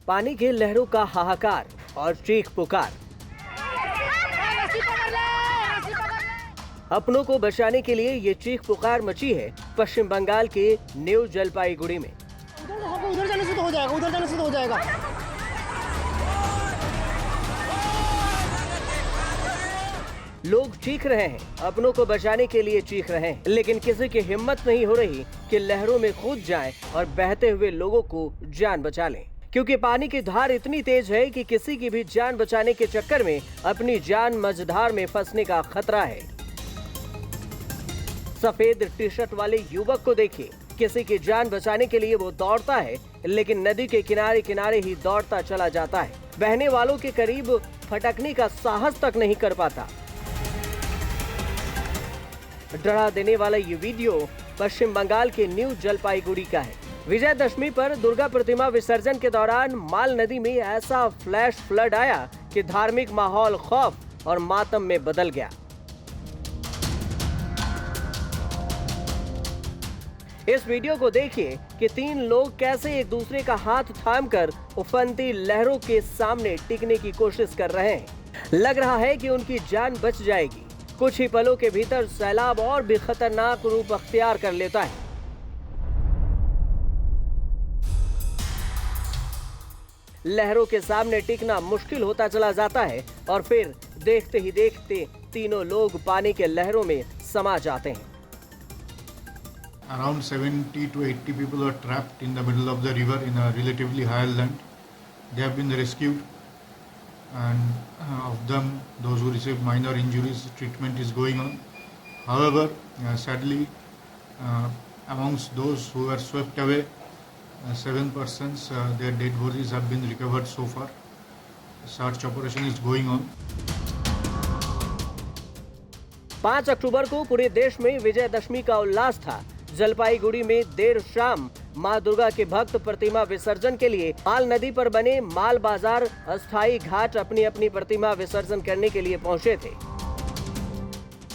पानी की लहरों का हाहाकार और चीख पुकार। अपनों को बचाने के लिए ये चीख पुकार मची है पश्चिम बंगाल के न्यू जलपाईगुड़ी में। उधर जाने से तो हो जाएगा, उधर जाने से तो हो जाएगा। लोग चीख रहे हैं, अपनों को बचाने के लिए चीख रहे हैं, लेकिन किसी की हिम्मत नहीं हो रही कि लहरों में कूद जाएं और बहते हुए लोगों को जान बचा लें, क्योंकि पानी की धार इतनी तेज है कि किसी की भी जान बचाने के चक्कर में अपनी जान मझधार में फंसने का खतरा है। सफेद टी शर्ट वाले युवक को देखिए, किसी की जान बचाने के लिए वो दौड़ता है, लेकिन नदी के किनारे किनारे ही दौड़ता चला जाता है। बहने वालों के करीब फटकने का साहस तक नहीं कर पाता। डरा देने वाला ये वीडियो पश्चिम बंगाल के न्यू जलपाईगुड़ी का है। विजयदशमी पर दुर्गा प्रतिमा विसर्जन के दौरान माल नदी में ऐसा फ्लैश फ्लड आया कि धार्मिक माहौल खौफ और मातम में बदल गया। इस वीडियो को देखिए कि 3 लोग कैसे एक दूसरे का हाथ थामकर उफनती लहरों के सामने टिकने की कोशिश कर रहे हैं। लग रहा है कि उनकी जान बच जाएगी। कुछ ही पलों के भीतर सैलाब और भी खतरनाक रूप अख्तियार कर लेता है। लहरों के सामने टिकना मुश्किल होता चला जाता है और फिर देखते ही देखते तीनों लोग पानी के लहरों में समा जाते हैं। Around 70 to 80 people are trapped in the middle of the river in a relatively higher land. They have been rescued, and of them, those who received minor injuries, treatment is going on. However, sadly, amongst those who were swept away, 7 persons, their dead bodies have been recovered so far. Search operation is going on. 5 अक्टूबर को पूरे देश में विजयदशमी का उल्लास था। जलपाईगुड़ी में देर शाम मां दुर्गा के भक्त प्रतिमा विसर्जन के लिए माल नदी पर बने माल बाजार अस्थायी घाट अपनी अपनी प्रतिमा विसर्जन करने के लिए पहुंचे थे।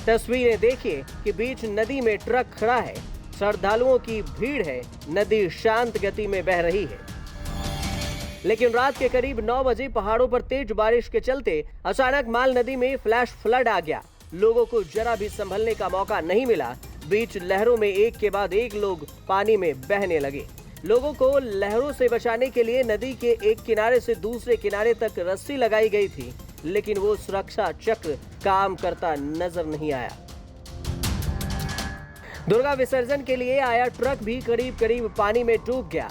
तस्वीरें देखिए कि बीच नदी में ट्रक खड़ा है, श्रद्धालुओं की भीड़ है, नदी शांत गति में बह रही है। लेकिन रात के करीब 9 बजे पहाड़ों पर तेज बारिश के चलते अचानक माल नदी में फ्लैश फ्लड आ गया। लोगों को जरा भी संभलने का मौका नहीं मिला। बीच लहरों में एक के बाद एक लोग पानी में बहने लगे। लोगों को लहरों से बचाने के लिए नदी के एक किनारे से दूसरे किनारे तक रस्सी लगाई गई थी, लेकिन वो सुरक्षा चक्र काम करता नजर नहीं आया। दुर्गा विसर्जन के लिए आया ट्रक भी करीब करीब पानी में डूब गया।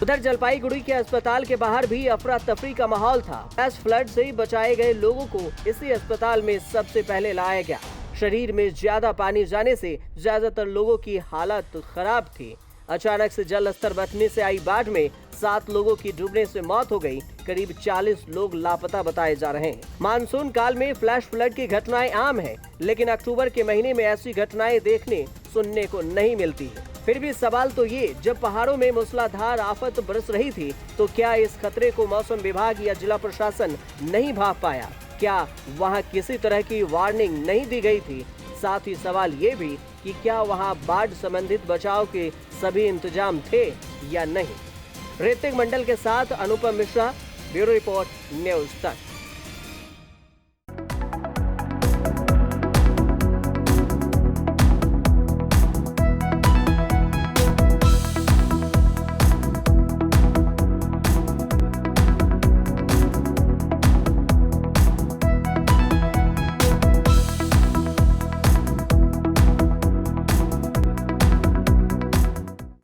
उधर जलपाईगुड़ी के अस्पताल के बाहर भी अफरा तफरी का माहौल था। फ्लैश फ्लड से बचाए गए लोगों को इसी अस्पताल में सबसे पहले लाया गया। शरीर में ज्यादा पानी जाने से ज्यादातर लोगों की हालत खराब थी। अचानक से जल स्तर बढ़ने से आई बाढ़ में 7 लोगों की डूबने से मौत हो गई। करीब 40 लोग लापता बताए जा रहे हैं। मानसून काल में फ्लैश फ्लड की घटनाएं आम है, लेकिन अक्टूबर के महीने में ऐसी घटनाएं देखने सुनने को नहीं मिलती है। फिर भी सवाल तो ये, जब पहाड़ों में मूसलाधार आफत बरस रही थी, तो क्या इस खतरे को मौसम विभाग या जिला प्रशासन नहीं भांप पाया? क्या वहां किसी तरह की वार्निंग नहीं दी गई थी? साथ ही सवाल ये भी कि क्या वहां बाढ़ संबंधित बचाव के सभी इंतजाम थे या नहीं? ऋतिक मंडल के साथ Anupam Mishra, bureau report, news तक।